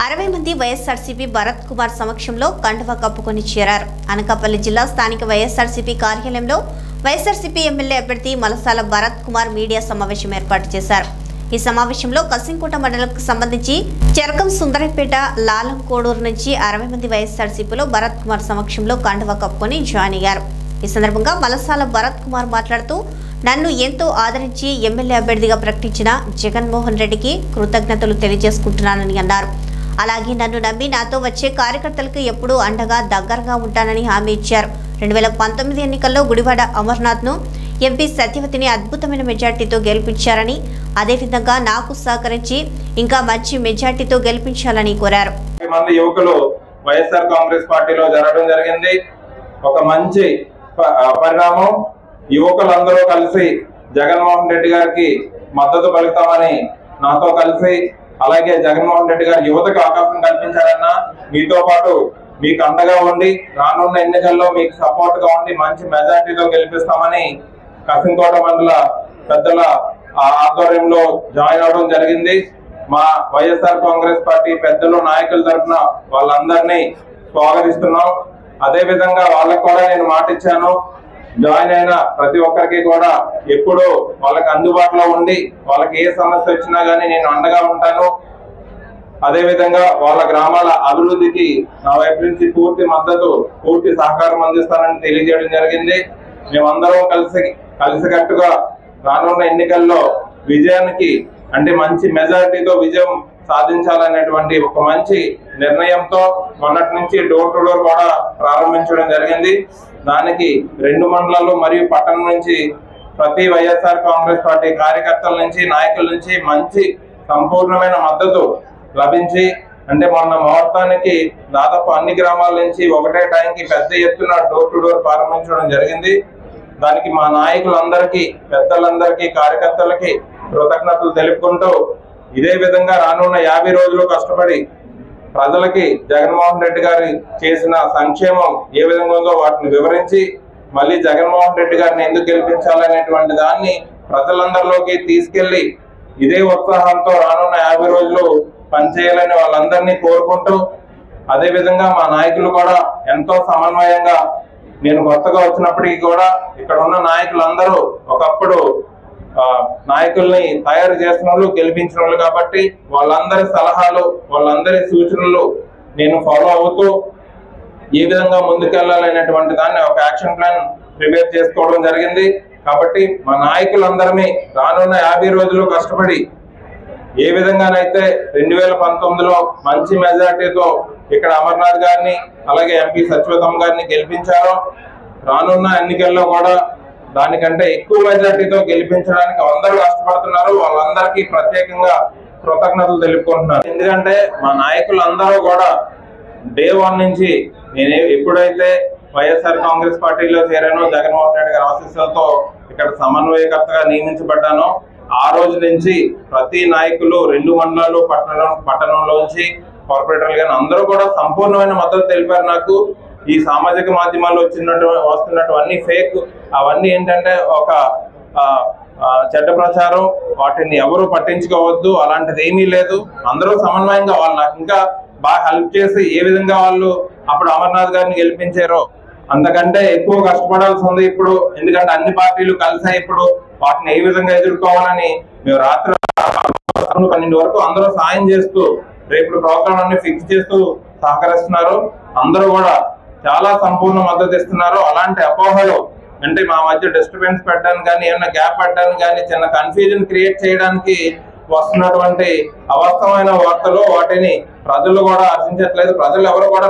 60 మంది వైఎస్ఆర్సీపీ భరత్ కుమార్ సమక్షంలో కండువా కప్పుకొని చేరారు. అనకాపల్లి జిల్లా స్థానిక వైఎస్ఆర్సీపీ కార్యాలయంలో వైఎస్ఆర్సీపీ ఎమ్మెల్యే అభ్యర్థి మలసాల భరత్ కుమార్ మీడియా సమావేశం ఏర్పాటు చేశారు. ఈ సమావేశంలో కసింకోట మండలంకు సంబంధించి చెరకం సుందరపేట లాలంకోడూరు నుంచి 60 మంది వైఎస్ఆర్సీపీలో భరత్ కుమార్ సమక్షంలో కండువా కప్పుకొని జాయిన్ అయ్యారు. ఈ సందర్భంగా మలసాల భరత్ కుమార్ మాట్లాడుతూ నన్ను ఎంతో ఆదరించి ఎమ్మెల్యే అభ్యర్థిగా ప్రకటించిన జగన్మోహన్ రెడ్డికి కృతజ్ఞతలు తెలియజేసుకుంటున్నానని అన్నారు. అలాగే నన్ను నమ్మి నాతో వచ్చే కార్యకర్తలకు ఎప్పుడూ అండగా దగ్గరగా ఉంటానని హామీ ఇచ్చారు. 2019 ఎన్నికల్లో గుడివాడ అమర్నాథ్ను ఎంపీ సత్యవతిని అద్భుతమైన మెజార్టీతో గెలిపించారని, అదేవిధంగా నాకు సహకరించి ఇంకా మంచి మెజార్టీతో గెలిపించాలని కోరారు. యువకులు వైఎస్ఆర్ కాంగ్రెస్ పార్టీలో జరగడం జరిగింది. ఒక మంచి పరిణామం. యువకులందరూ కలిసి జగన్మోహన్ రెడ్డి గారికి మద్దతు పలుకుతామని నాతో కలిసి, అలాగే జగన్మోహన్ రెడ్డి గారు యువతకు అవకాశం కల్పించారన్నా మీతో పాటు మీకు అండగా ఉండి రానున్న ఎన్నికల్లో మీకు సపోర్ట్ గా ఉండి మంచి మెజార్టీతో గెలిపిస్తామని కసింకోట మండల పెద్దల ఆధ్వర్యంలో జాయిన్ అవడం జరిగింది. మా వైఎస్ఆర్ కాంగ్రెస్ పార్టీ పెద్దలు నాయకుల తరఫున వాళ్ళందరినీ స్వాగతిస్తున్నాం. అదే విధంగా వాళ్ళకు కూడా నేను మాట ఇచ్చాను, జాయిన్ అయిన ప్రతి ఒక్కరికి కూడా ఎప్పుడు వాళ్ళకి అందుబాటులో ఉండి వాళ్ళకి ఏ సమస్య వచ్చినా గానీ నేను అండగా ఉంటాను. అదే విధంగా వాళ్ళ గ్రామాల అభివృద్ధికి నా వైపు నుంచి పూర్తి మద్దతు, పూర్తి సహకారం అందిస్తానని తెలియజేయడం జరిగింది. మేమందరం కలిసికట్టుగా రానున్న ఎన్నికల్లో విజయానికి అంటే మంచి మెజారిటీతో విజయం సాధించాలనేటువంటి ఒక మంచి నిర్ణయంతో మొన్నటి నుంచి డోర్ టు డోర్ కూడా ప్రారంభించడం జరిగింది. దానికి 2 మండలాలు మరియు పట్టణం నుంచి ప్రతి వైఎస్ఆర్ కాంగ్రెస్ పార్టీ కార్యకర్తల నుంచి నాయకుల నుంచి మంచి సంపూర్ణమైన మద్దతు లభించి, అంటే మొన్న ముహూర్తానికి దాదాపు అన్ని గ్రామాల నుంచి ఒకటే టైంకి పెద్ద ఎత్తున డోర్ టు డోర్ ప్రారంభించడం జరిగింది. దానికి మా నాయకులందరికీ, పెద్దలందరికీ, కార్యకర్తలకి కృతజ్ఞతలు తెలుపుకుంటూ, ఇదే విధంగా రానున్న 50 రోజులు కష్టపడి ప్రజలకి జగన్మోహన్ రెడ్డి గారు చేసిన సంక్షేమం ఏ విధంగా ఉందో వాటిని వివరించి మళ్ళీ జగన్మోహన్ రెడ్డి గారిని ఎందుకు గెలిపించాలనేటువంటి దాన్ని ప్రజలందరిలోకి తీసుకెళ్లి ఇదే ఉత్సాహంతో రానున్న 50 రోజులు పనిచేయాలని వాళ్ళందరినీ కోరుకుంటూ, అదే విధంగా మా నాయకులు కూడా ఎంతో సమన్వయంగా, నేను కొత్తగా వచ్చినప్పటికీ కూడా ఇక్కడ ఉన్న నాయకులందరూ ఒకప్పుడు నాయకుల్ని తయారు చేసిన వాళ్ళు, గెలిపించిన వాళ్ళు కాబట్టి వాళ్ళందరి సలహాలు, వాళ్ళందరి సూచనలు నేను ఫాలో అవుతూ ఏ విధంగా ముందుకెళ్లాలనేటువంటి దాన్ని ఒక యాక్షన్ ప్లాన్ ప్రిపేర్ చేసుకోవడం జరిగింది. కాబట్టి మా నాయకులందరినీ రానున్న 50 రోజులు కష్టపడి ఏ విధంగానైతే 2019లో మంచి మెజార్టీతో ఇక్కడ అమర్నాథ్ గారిని అలాగే ఎంపీ సత్యవతమ్మ గారిని గెలిపించారో, రానున్న ఎన్నికల్లో కూడా దానికంటే ఎక్కువ మెజార్టీతో గెలిపించడానికి అందరూ కష్టపడుతున్నారు. వాళ్ళందరికీ ప్రత్యేకంగా కృతజ్ఞతలు తెలుపుకుంటున్నారు. ఎందుకంటే మా నాయకులందరూ కూడా డే 1 నుంచి నేను ఎప్పుడైతే వైఎస్ఆర్ కాంగ్రెస్ పార్టీలో చేరానో, జగన్మోహన్ రెడ్డి గారి ఆశీస్సులతో ఇక్కడ సమన్వయకర్తగా నియమించబడ్డానో, ఆ రోజు నుంచి ప్రతి నాయకులు 2 మండలాలు పట్టణంలోంచి కార్పొరేటర్లు కానీ అందరూ కూడా సంపూర్ణమైన మద్దతు తెలిపారు నాకు. ఈ సామాజిక మాధ్యమాల్లో వస్తున్నటువంటి ఫేక్ అవన్నీ ఏంటంటే ఒక చెడ్డ ప్రచారం, వాటిని ఎవరు పట్టించుకోవద్దు, అలాంటిది ఏమీ లేదు. అందరూ సమన్వయంగా వాళ్ళు నాకు ఇంకా బాగా హెల్ప్ చేసి ఏ విధంగా వాళ్ళు అప్పుడు అమర్నాథ్ గారిని గెలిపించారో అంతకంటే ఎక్కువ కష్టపడాల్సి ఉంది ఇప్పుడు. ఎందుకంటే అన్ని పార్టీలు కలిసాయి ఇప్పుడు. వాటిని ఏ విధంగా ఎదుర్కోవాలని మేము రాత్రి 12 వరకు అందరూ సాయం చేస్తూ రేపు ప్రోగ్రామ్ అన్ని ఫిక్స్ చేస్తూ సహకరిస్తున్నారు. అందరూ కూడా చాలా సంపూర్ణ మద్దతు ఇస్తున్నారు. అలాంటి అపోహలు అంటే మా మధ్య డిస్టర్బెన్స్ పెట్టడానికి కానీ, ఏమన్నా గ్యాప్ పెట్టడానికి కానీ, చిన్న కన్ఫ్యూజన్ క్రియేట్ చేయడానికి వస్తున్నటువంటి అవాస్తవమైన వార్తలు, వాటిని ప్రజలు కూడా హర్షించట్లేదు. ప్రజలు ఎవరు కూడా